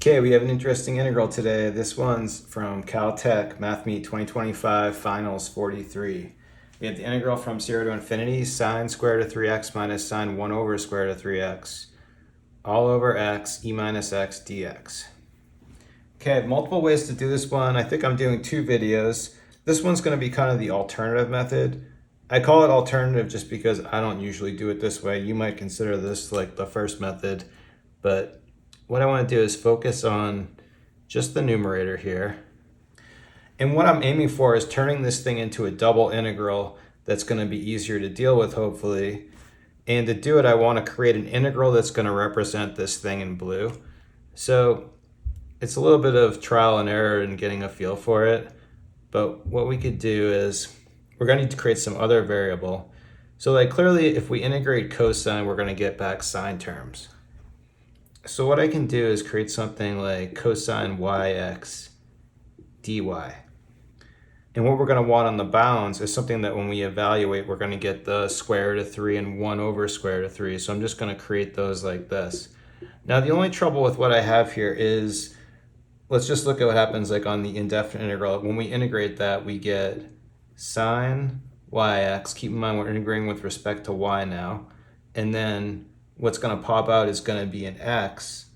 Okay, we have an interesting integral today. This one's from Caltech, Math Meet 2025, Finals 43. We have the integral from 0 to infinity, sine square root of 3x minus sine 1 over square root of 3x, all over x, e minus x dx. Okay, I have multiple ways to do this one. I think I'm doing two videos. This one's going to be kind of the alternative method. I call it alternative just because I don't usually do it this way. You might consider this like the first method, but what I want to do is focus on just the numerator here. And what I'm aiming for is turning this thing into a double integral that's going to be easier to deal with, hopefully. And to do it, I want to create an integral that's going to represent this thing in blue. So it's a little bit of trial and error in getting a feel for it. But what we could do is we're going to need to create some other variable. So like clearly, if we integrate cosine, we're going to get back sine terms. So what I can do is create something like cosine yx dy. And what we're going to want on the bounds is something that when we evaluate, we're going to get the square root of 3 and 1 over square root of 3. So I'm just going to create those like this. Now the only trouble with what I have here is, let's just look at what happens like on the indefinite integral. When we integrate that, we get sine yx. Keep in mind we're integrating with respect to y now. And then what's going to pop out is going to be an x.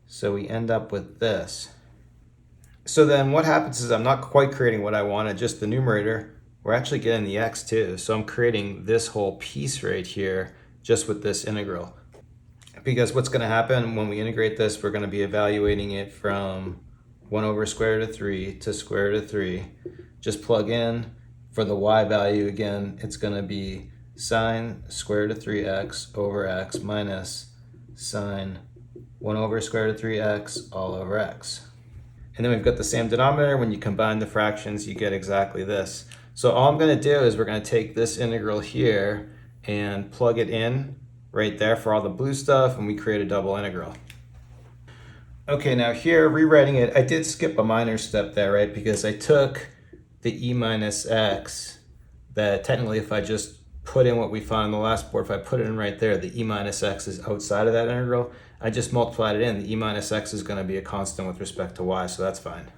So we end up with this. So then what happens is I'm not quite creating what I wanted, just the numerator. We're actually getting the x too. So I'm creating this whole piece right here just with this integral. Because what's going to happen when we integrate this, we're going to be evaluating it from 1 over square root of 3 to square root of 3. Just plug in for the y value again, it's going to be sine square root of 3x over x minus sine 1 over square root of 3x all over x. And then we've got the same denominator. When you combine the fractions, you get exactly this. So all I'm going to do is we're going to take this integral here and plug it in right there for all the blue stuff, and we create a double integral. Okay, now here, rewriting it, I did skip a minor step there, right? Because I took the e minus x, that technically if I just put in what we found on the last board, if I put it in right there, the e minus x is outside of that integral. I just multiplied it in. The e minus x is going to be a constant with respect to y, so that's fine.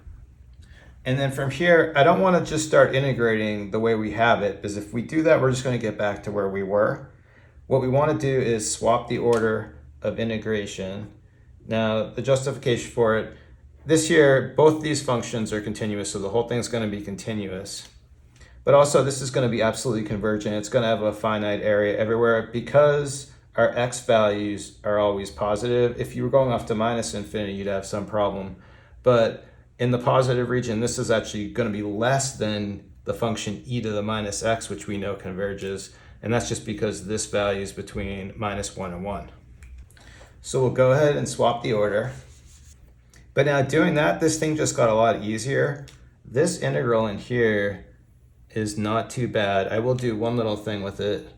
And then from here, I don't want to just start integrating the way we have it, because if we do that, we're just going to get back to where we were. What we want to do is swap the order of integration. Now, the justification for it, this here, both these functions are continuous, so the whole thing's going to be continuous. But also, this is going to be absolutely convergent. It's going to have a finite area everywhere because our x values are always positive. If you were going off to minus infinity, you'd have some problem. But in the positive region, this is actually going to be less than the function e to the minus x, which we know converges. And that's just because this value is between minus 1 and 1. So we'll go ahead and swap the order. But now doing that, this thing just got a lot easier. This integral in here is not too bad. I will do one little thing with it.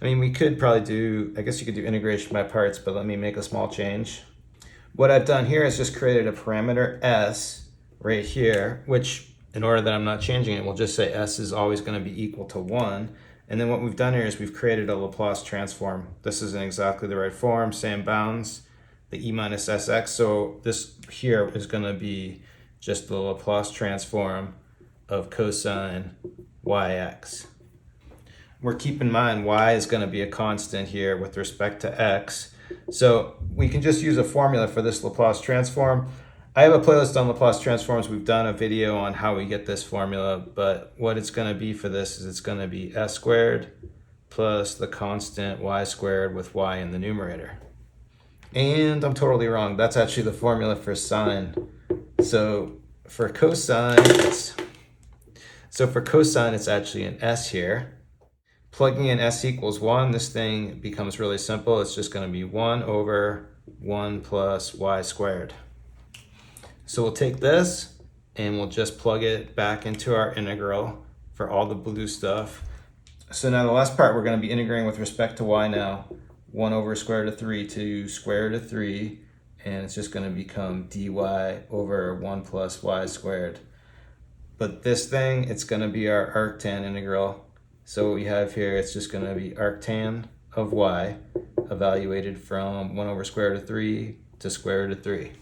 I mean, we could probably do, I guess you could do integration by parts, but let me make a small change. What I've done here is just created a parameter s right here, which in order that I'm not changing it, we'll just say s is always going to be equal to 1. And then what we've done here is we've created a Laplace transform. This is in exactly the right form, same bounds, the e minus sx. So this here is going to be just the Laplace transform of cosine yx. We're keeping in mind y is going to be a constant here with respect to x. So we can just use a formula for this Laplace transform. I have a playlist on Laplace transforms. We've done a video on how we get this formula, but what it's going to be for this is it's going to be s squared plus the constant y squared with y in the numerator. And I'm totally wrong. That's actually the formula for sine. So for cosine, it's actually an s here. Plugging in s equals 1, this thing becomes really simple. It's just going to be 1 over 1 plus y squared. So we'll take this and we'll just plug it back into our integral for all the blue stuff. So now the last part, we're going to be integrating with respect to y now. 1 over square root of 3 to square root of 3, and it's just going to become dy over 1 plus y squared. But this thing, it's going to be our arctan integral. So what we have here, it's just going to be arctan of y evaluated from 1 over square root of 3 to square root of 3.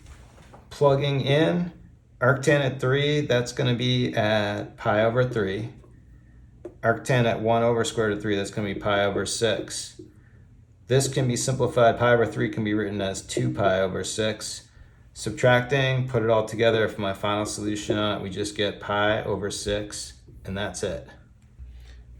plugging in arctan at 3, that's going to be at pi over 3. Arctan at 1 over square root of 3, that's going to be pi over 6. This can be simplified. Pi over 3 can be written as 2 pi over 6. Subtracting, put it all together for my final solution on it, we just get pi over 6, and that's it.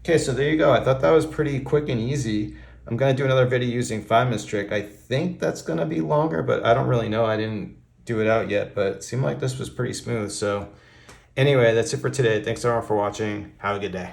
Okay, so there you go. I thought that was pretty quick and easy. I'm going to do another video using Feynman's trick. I think that's going to be longer, but I don't really know. I didn't do it out yet, but it seemed like this was pretty smooth. So anyway, that's it for today. Thanks everyone for watching. Have a good day.